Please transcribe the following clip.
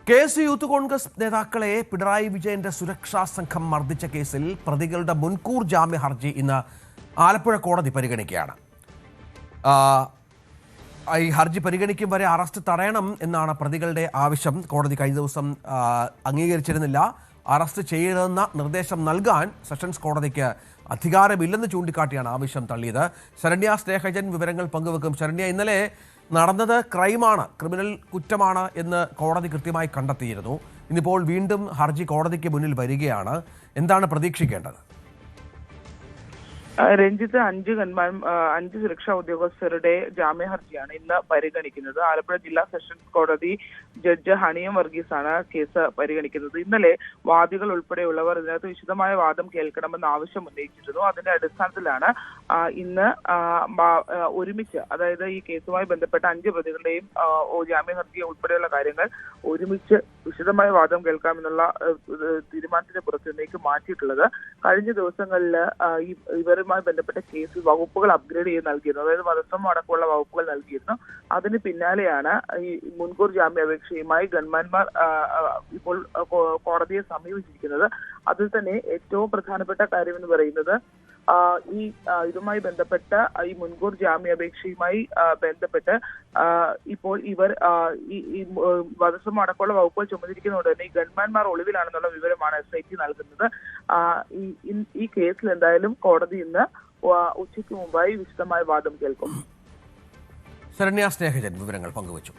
Case youth Congress നേതാക്കളെ പിണറായി വിജയന്റെ സുരക്ഷാ സംഘം മർദ്ദിച്ച കേസിൽ പ്രതികളുടെ മുൻകൂർ ജാമ്യ ഹർജി ഇന്ന് ആലപ്പുഴ കോടതി പരിഗണിക്കുകയാണ്. ഈ ഹർജി പരിഗണിക്കും വരെ അറസ്റ്റ് തടയണം എന്നാണ് പ്രതികളുടെ ആവശ്യം. കോടതി കഴിഞ്ഞ ദിവസം അംഗീകരിച്ചിരുന്നില്ല. അറസ്റ്റ് ചെയ്യണമെന്ന നിർദ്ദേശം നൽകാൻ സെഷൻസ് കോടതിക്ക് അധികാരമില്ലെന്ന് ചൂണ്ടിക്കാട്ടിയാണ് ആവശ്യം തള്ളിയത്. ശരണ്യ സ്നേഹജൻ വിവരങ്ങൾ പങ്കുവെക്കും. ശരണ്യ, ഇന്നലെ നടന്നത് ക്രൈമാണ്, ക്രിമിനൽ കുറ്റമാണ് എന്ന് കോടതി കൃത്യമായി കണ്ടെത്തിയിരുന്നു. ഇന്നിപ്പോൾ വീണ്ടും ഹർജി കോടതിക്ക് മുന്നിൽ വരികയാണ്. എന്താണ് പ്രതീക്ഷിക്കേണ്ടത്? രഞ്ജിത്ത്, 5 സുരക്ഷാ ഉദ്യോഗസ്ഥരുടെ ജാമ്യ ഹർജിയാണ് ഇന്ന് പരിഗണിക്കുന്നത്. ആലപ്പുഴ ജില്ലാ സെഷൻസ് കോടതി ജഡ്ജ് ഹണിയം വർഗീസാണ് കേസ് പരിഗണിക്കുന്നത്. ഇന്നലെ വാദികൾ ഉൾപ്പെടെയുള്ളവർ ഇതിനകത്ത് വിശദമായ വാദം കേൾക്കണമെന്ന് ആവശ്യം ഉന്നയിച്ചിരുന്നു. അതിന്റെ അടിസ്ഥാനത്തിലാണ് ഇന്ന് ഒരുമിച്ച്, അതായത് ഈ കേസുമായി ബന്ധപ്പെട്ട 5 പ്രതികളുടെയും ജാമ്യ ഹർജി ഉൾപ്പെടെയുള്ള കാര്യങ്ങൾ ഒരുമിച്ച് വിശദമായ വാദം കേൾക്കാമെന്നുള്ള തീരുമാനത്തിന്റെ പുറത്തേക്ക് മാറ്റിയിട്ടുള്ളത്. കഴിഞ്ഞ ദിവസങ്ങളിൽ ഇവരുമായി ബന്ധപ്പെട്ട കേസിൽ വകുപ്പുകൾ അപ്ഗ്രേഡ് ചെയ്ത് നൽകിയിരുന്നു. അതായത് വധശ്രമം അടക്കമുള്ള വകുപ്പുകൾ നൽകിയിരുന്നു. അതിന് പിന്നാലെയാണ് ഈ മുൻകൂർ ജാമ്യാപേക്ഷയുമായി ഗൺമാൻമാർ ഇപ്പോൾ കോടതിയെ സമീപിച്ചിരിക്കുന്നത്. അതിൽ തന്നെ ഏറ്റവും പ്രധാനപ്പെട്ട കാര്യം എന്ന് പറയുന്നത് ഇതുമായി ബന്ധപ്പെട്ട ഈ മുൻകൂർ ജാമ്യാപേക്ഷയുമായി ബന്ധപ്പെട്ട് ഇപ്പോൾ ഇവർ ഈ വധശ്രമം അടക്കമുള്ള വകുപ്പുകൾ ചുമതിരിക്കുന്നതുകൊണ്ട് തന്നെ ഈ ഗൺമാൻമാർ ഒളിവിലാണെന്നുള്ള വിവരമാണ് SIT നൽകുന്നത്. ഈ കേസിൽ എന്തായാലും കോടതി ഇന്ന് ഉച്ചയ്ക്ക് മുമ്പായി വിശദമായ വാദം കേൾക്കും. ശരണ്യ സ്നേഹജൻ വിവരങ്ങൾ പങ്കുവച്ചു.